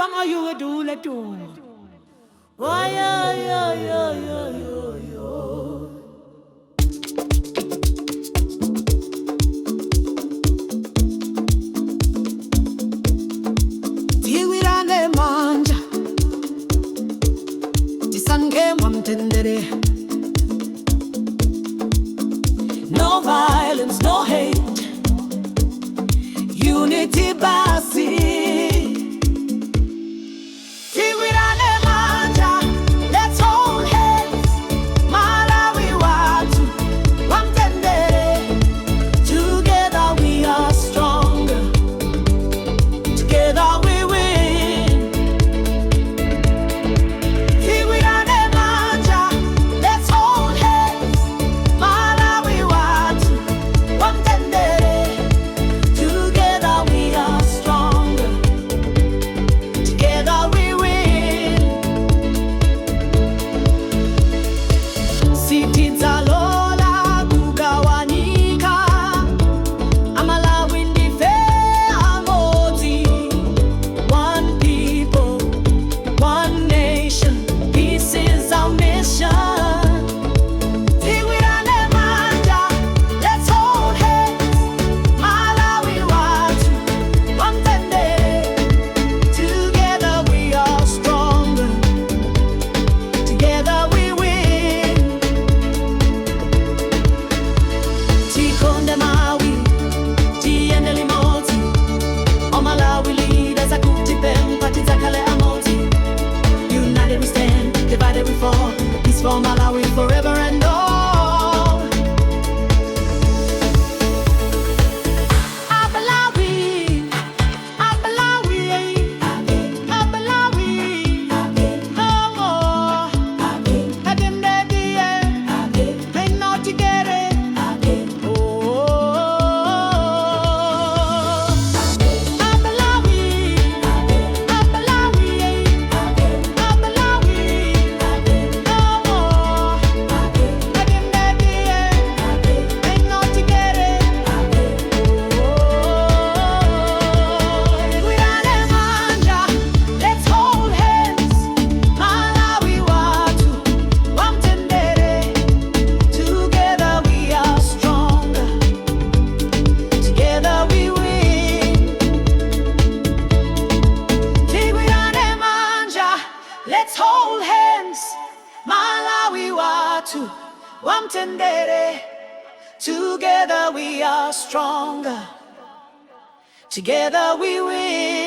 banga you do le do. Oh yeah yeah yeah yeah yeah. Tigwirane manja, tisange mwamtendere. No violence, no hate, unity basi. Tigwirane manja, let's hold hands. Malawi watu wamtendere. Together we are stronger. Together we win. Tigwirane manja, let's hold hands. Malawi watu wamtendere. Together we are stronger. Together we win. Sitizalola kugawanika. Amalawi ndife amoti. One people, one nation. Peace is our mission. Tigwirane manja, let's hold hands. Malawi watu wamtendere. Together we are stronger. Together we win. Tikonde mawi, tiende limoti. O Malawi leaders akutipemba titakale amoti. United we stand, divided we fall. Peace for Malawi forever and all. Abalawi, Abalawi, Abalawi, oh, Ademdediye, may not get it. Abalawi, Abalawi, Abalawi, oh, Ademdediye, may not get it. Tigwirane manja, let's hold hands. Malawi watu wamtendere. Together we are stronger. Together we win. Tigwirane manja, let's hold hands. Malawi watu wamtendere. Together we are stronger. Together we win.